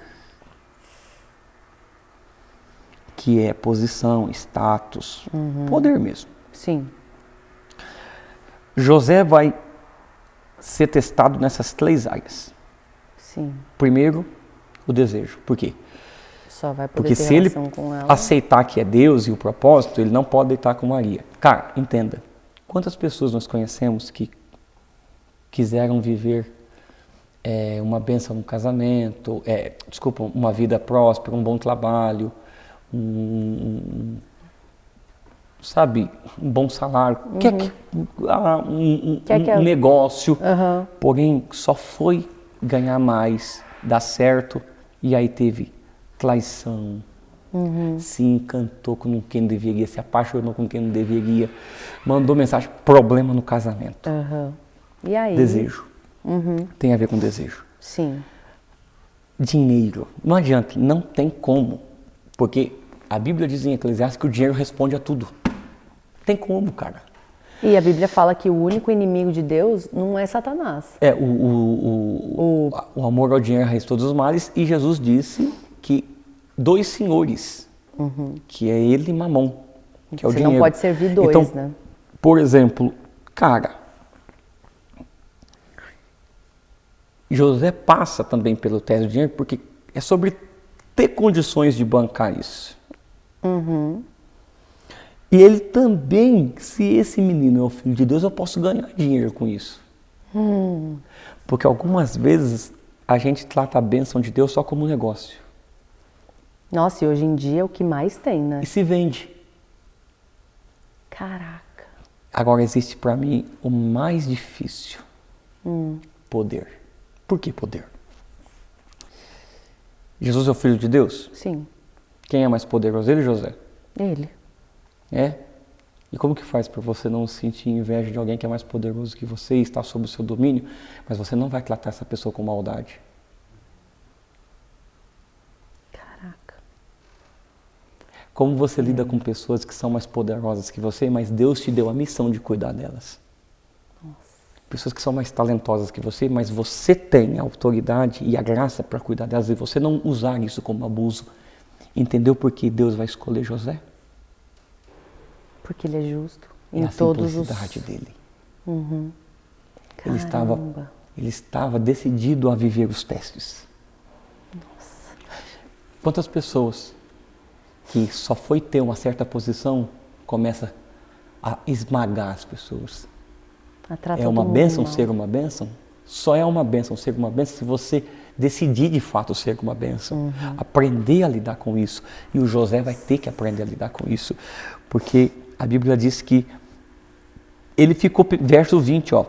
que é posição, status, poder mesmo. Sim. José vai ser testado nessas 3 áreas. Sim. Primeiro, o desejo. Por quê? Só vai poder Porque ter se ele relação com ela. aceitar que é Deus e o propósito, ele não pode deitar com Maria. Cara, entenda. Quantas pessoas nós conhecemos que quiseram viver uma bênção no casamento, uma vida próspera, um bom trabalho, um bom salário, um negócio, porém só foi ganhar mais, dar certo, e aí teve traição, Se encantou com quem não deveria, se apaixonou com quem não deveria, mandou mensagem, problema no casamento. E aí? Desejo. Tem a ver com desejo. Sim. Dinheiro. Não adianta, não tem como. Porque a Bíblia diz em Eclesiastes que o dinheiro responde a tudo. Tem como, cara. E a Bíblia fala que o único inimigo de Deus não é Satanás. O amor ao dinheiro é a raiz de todos os males. E Jesus disse que 2 senhores, que é ele e Mamon, que é o Você dinheiro. não pode servir 2, então, né? Por exemplo, cara, José passa também pelo teste do dinheiro porque é sobre ter condições de bancar isso. E ele também, se esse menino é o filho de Deus, eu posso ganhar dinheiro com isso. Porque algumas vezes a gente trata a bênção de Deus só como um negócio. Nossa, e hoje em dia é o que mais tem, né? E se vende. Caraca. Agora existe para mim o mais difícil. Poder. Por que poder? Jesus é o Filho de Deus? Sim. Quem é mais poderoso, ele ou José? Ele. É? E como que faz para você não sentir inveja de alguém que é mais poderoso que você e está sob o seu domínio, mas você não vai tratar essa pessoa com maldade? Caraca. Como você lida com pessoas que são mais poderosas que você, mas Deus te deu a missão de cuidar delas? Pessoas que são mais talentosas que você, mas você tem a autoridade e a graça para cuidar delas e você não usar isso como abuso. Entendeu por que Deus vai escolher José? Porque ele é justo. É Em a todos os... simplicidade dele. Caramba. Ele estava decidido a viver os testes. Nossa. Quantas pessoas que só foi ter uma certa posição começa a esmagar as pessoas? É uma bênção ser uma bênção? Só é uma bênção ser uma bênção se você decidir de fato ser uma bênção. Aprender a lidar com isso. E o José vai ter que aprender a lidar com isso. Porque a Bíblia diz que ele ficou, verso 20, ó,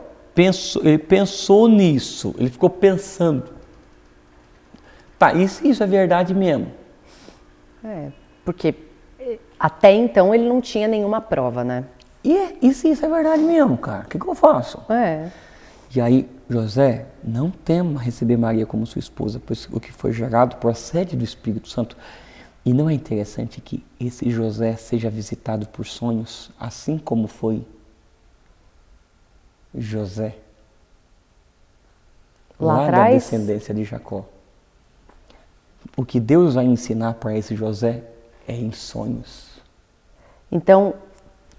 ele pensou nisso, ele ficou pensando. Tá, isso é verdade mesmo? Porque até então ele não tinha nenhuma prova, né? E se isso é verdade mesmo, cara? O que eu faço? E aí, José, não tema receber Maria como sua esposa, pois o que foi gerado procede do Espírito Santo. E não é interessante que esse José seja visitado por sonhos, assim como foi José, lá da descendência de Jacó. O que Deus vai ensinar para esse José é em sonhos. Então,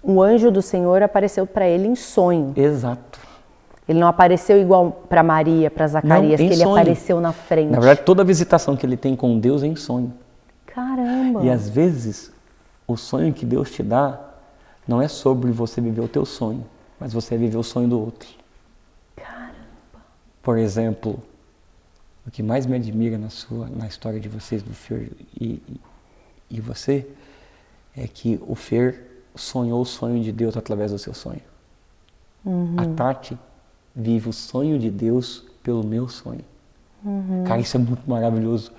o anjo do Senhor apareceu para ele em sonho. Exato. Ele não apareceu igual para Maria, para Zacarias, que ele apareceu na frente. Na verdade, toda a visitação que ele tem com Deus é em sonho. Caramba! E às vezes, o sonho que Deus te dá não é sobre você viver o teu sonho, mas você viver o sonho do outro. Caramba! Por exemplo, o que mais me admira na história de vocês, do Fer e você, é que o Fer sonhou o sonho de Deus através do seu sonho. A Tati vive o sonho de Deus pelo meu sonho. Cara, isso é muito maravilhoso,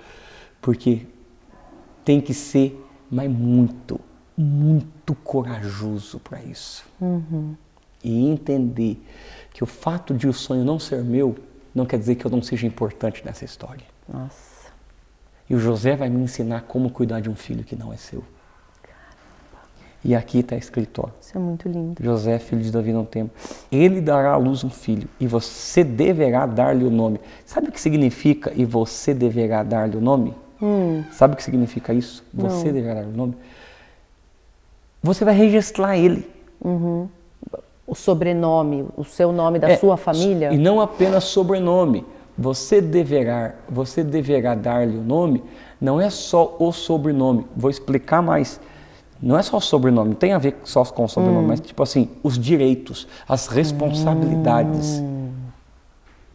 porque tem que ser, mas muito, muito corajoso para isso. E entender que o fato de o sonho não ser meu, não quer dizer que eu não seja importante nessa história. Nossa. E o José vai me ensinar como cuidar de um filho que não é seu. E aqui está escrito, ó. Isso é muito lindo. José, filho de Davi, não tema. Ele dará à luz um filho e você deverá dar-lhe o nome. Sabe o que significa e você deverá dar-lhe o nome? Sabe o que significa isso? Você deverá dar o nome. Você vai registrar ele. O sobrenome, o seu nome da sua família? E não apenas sobrenome. Você deverá dar-lhe o nome, não é só o sobrenome. Vou explicar mais. Não é só o sobrenome, não tem a ver só com o sobrenome, mas tipo assim, os direitos, as responsabilidades.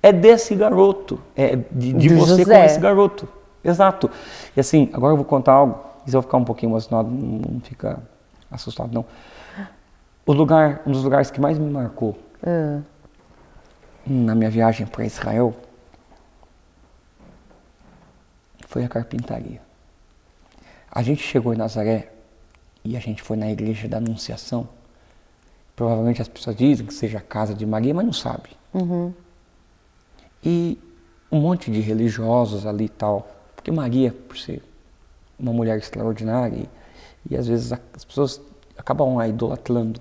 É desse garoto, é de você José. com esse garoto. Exato. E assim, agora eu vou contar algo, e se eu ficar um pouquinho emocionado, não fica assustado não. Um dos lugares que mais me marcou na minha viagem para Israel foi a carpintaria. A gente chegou em Nazaré e a gente foi na igreja da Anunciação. Provavelmente as pessoas dizem que seja a casa de Maria, mas não sabe. E um monte de religiosos ali e tal, porque Maria, por ser uma mulher extraordinária, e às vezes as pessoas acabam a idolatrando,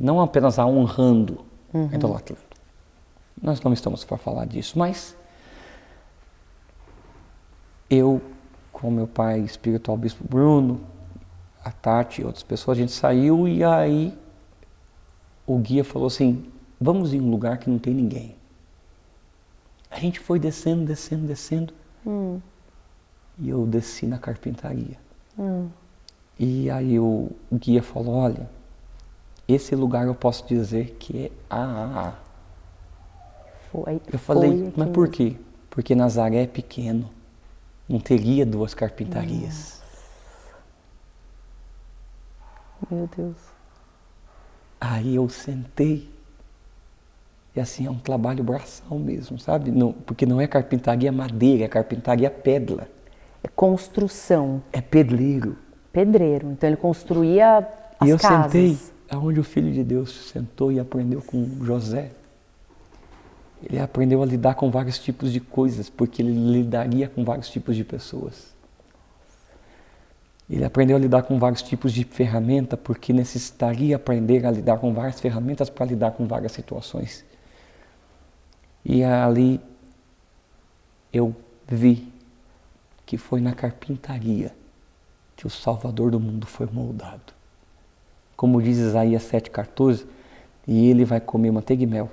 não apenas a honrando, a idolatrando. Nós não estamos para falar disso, mas eu, com meu pai espiritual, Bispo Bruno, a Tati e outras pessoas, a gente saiu e aí o guia falou assim, vamos em um lugar que não tem ninguém. A gente foi descendo, descendo, descendo. E eu desci na carpintaria. E aí o guia falou, olha, esse lugar eu posso dizer que é AAA. Eu falei, mas por quê? Porque Nazaré é pequeno. Não teria 2 carpintarias. Meu Deus. Aí eu sentei. E assim, é um trabalho braçal mesmo, sabe? Não, porque não é carpintaria madeira, é carpintaria pedra. É construção. É pedreiro. Pedreiro. Então ele construía as e eu casas. sentei aonde o Filho de Deus sentou e aprendeu com José. Ele aprendeu a lidar com vários tipos de coisas, porque ele lidaria com vários tipos de pessoas. Ele aprendeu a lidar com vários tipos de ferramenta, porque necessitaria aprender a lidar com várias ferramentas para lidar com várias situações. E ali eu vi que foi na carpintaria que o Salvador do mundo foi moldado. Como diz Isaías 7,14, e ele vai comer manteiga e mel,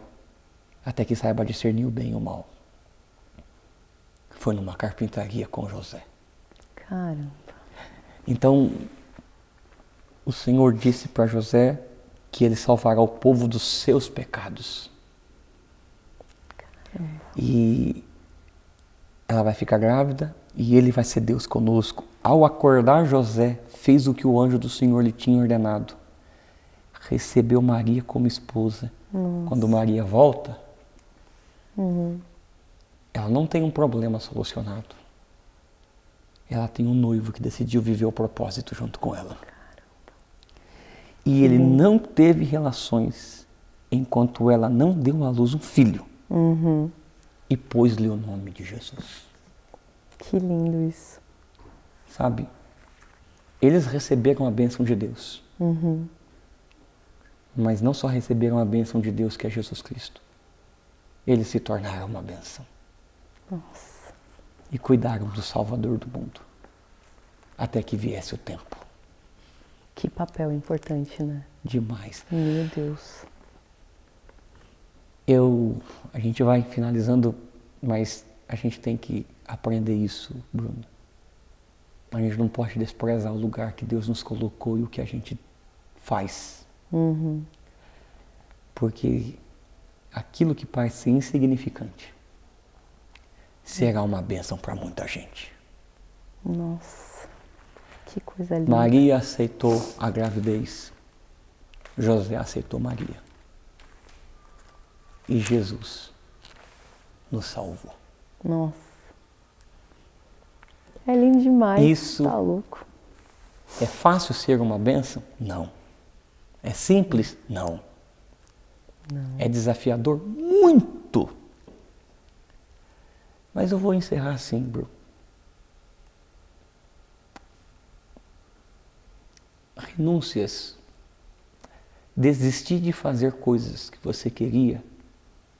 até que saiba discernir o bem e o mal. Foi numa carpintaria com José. Caramba. Então, o Senhor disse para José que ele salvará o povo dos seus pecados. Caramba. E ela vai ficar grávida e ele vai ser Deus conosco. Ao acordar, José fez o que o anjo do Senhor lhe tinha ordenado. Recebeu Maria como esposa. Nossa. Quando Maria volta, ela não tem um problema solucionado. Ela tem um noivo que decidiu viver o propósito junto com ela. E ele não teve relações enquanto ela não deu à luz um filho. E pôs-lhe o nome de Jesus. Que lindo isso. Sabe? Eles receberam a bênção de Deus. Mas não só receberam a bênção de Deus, que é Jesus Cristo. Eles se tornaram uma bênção. Nossa. E cuidaram do Salvador do mundo. Até que viesse o tempo. Que papel importante, né? Demais. Meu Deus. A gente vai finalizando, mas a gente tem que aprender isso, Bruno. A gente não pode desprezar o lugar que Deus nos colocou e o que a gente faz. Porque aquilo que parece insignificante será uma bênção para muita gente. Nossa, que coisa linda. Maria aceitou a gravidez, José aceitou Maria. E Jesus nos salvou. Nossa. É lindo demais. Isso tá louco. É fácil ser uma bênção? Não. É simples? Não. É desafiador? Muito. Mas eu vou encerrar assim, Bru. Renúncias. Desistir de fazer coisas que você queria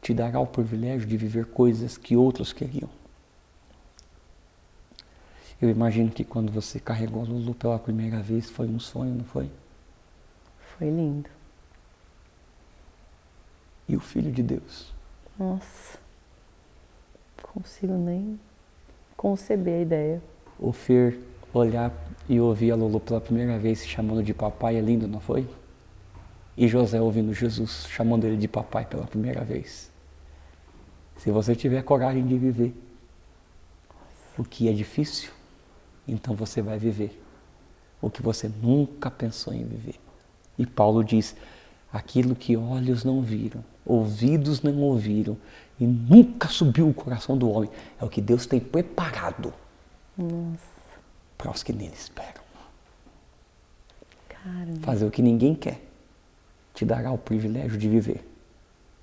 te dará o privilégio de viver coisas que outros queriam. Eu imagino que quando você carregou a Lulu pela primeira vez foi um sonho, não foi? Foi lindo. E o Filho de Deus? Nossa. Não consigo nem conceber a ideia. O Fer olhar e ouvir a Lulu pela primeira vez se chamando de papai é lindo, não foi? E José ouvindo Jesus chamando ele de papai pela primeira vez. Se você tiver coragem de viver o que é difícil, então você vai viver o que você nunca pensou em viver. E Paulo diz, aquilo que olhos não viram, ouvidos não ouviram e nunca subiu o coração do homem, é o que Deus tem preparado para os que nele esperam. Caramba. Fazer o que ninguém quer te dará o privilégio de viver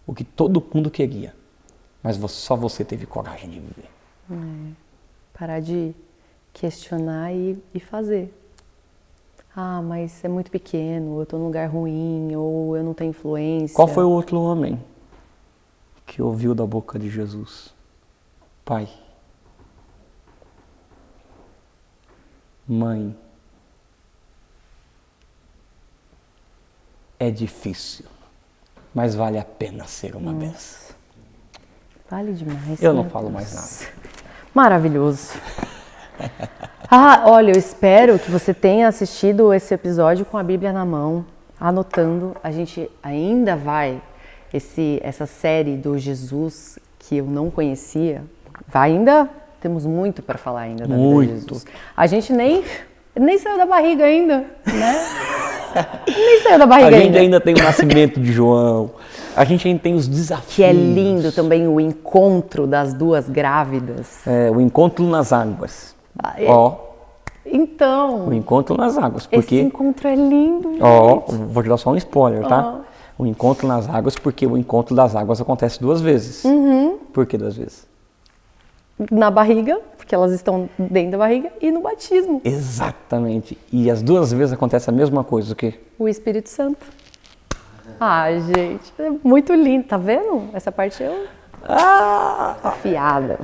o que todo mundo queria, mas só você teve coragem de viver. Parar de questionar e fazer. Ah, mas é muito pequeno, eu tô num lugar ruim, ou eu não tenho influência. Qual foi o outro homem que ouviu da boca de Jesus? Pai, mãe, é difícil, mas vale a pena ser uma benção. Vale demais. Eu não meu falo Deus. mais nada. Maravilhoso. Ah, olha, eu espero que você tenha assistido esse episódio com a Bíblia na mão, anotando. A gente ainda vai, essa série do Jesus que eu não conhecia, ainda temos muito para falar ainda da vida de Jesus. A gente nem saiu da barriga ainda, né? Nem saiu da barriga A gente ainda tem o nascimento de João, a gente ainda tem os desafios. Que é lindo também o encontro das duas grávidas. O encontro nas águas. Então, O encontro nas águas, porque... esse encontro é lindo. Vou te dar só um spoiler, tá? O encontro nas águas, porque o encontro das águas acontece 2 vezes. Por que 2 vezes? Na barriga, porque elas estão dentro da barriga, e no batismo. Exatamente. E as 2 vezes acontece a mesma coisa, o quê? O Espírito Santo. Ai, gente, é muito lindo, tá vendo? Essa parte eu... afiada.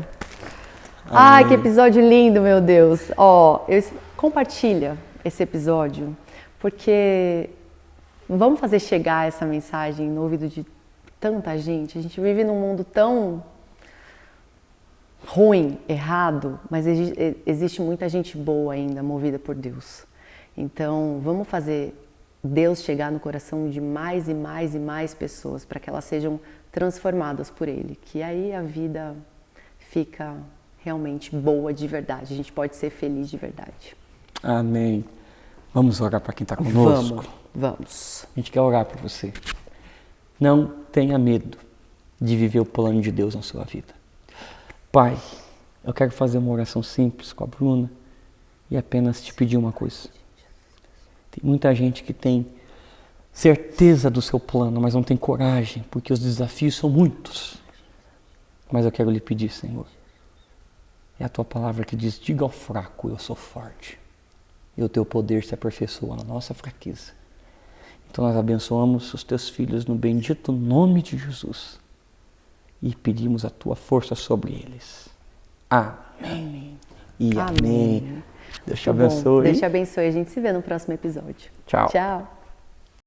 Ai, que episódio lindo, meu Deus. Compartilha esse episódio, porque vamos fazer chegar essa mensagem no ouvido de tanta gente. A gente vive num mundo tão ruim, errado, mas existe muita gente boa ainda, movida por Deus. Então, vamos fazer Deus chegar no coração de mais e mais e mais pessoas, para que elas sejam transformadas por Ele, que aí a vida fica realmente boa de verdade, a gente pode ser feliz de verdade. Amém. Vamos orar para quem está conosco? Vamos. A gente quer orar por você. Não tenha medo de viver o plano de Deus na sua vida. Pai, eu quero fazer uma oração simples com a Bruna e apenas te pedir uma coisa. Tem muita gente que tem certeza do seu plano, mas não tem coragem, porque os desafios são muitos. Mas eu quero lhe pedir, Senhor, é a tua palavra que diz, diga ao fraco, eu sou forte. E o teu poder se aperfeiçoa na nossa fraqueza. Então nós abençoamos os teus filhos no bendito nome de Jesus. E pedimos a tua força sobre eles. Amém. E amém. Deus te abençoe. Deus te abençoe. A gente se vê no próximo episódio. Tchau. Tchau.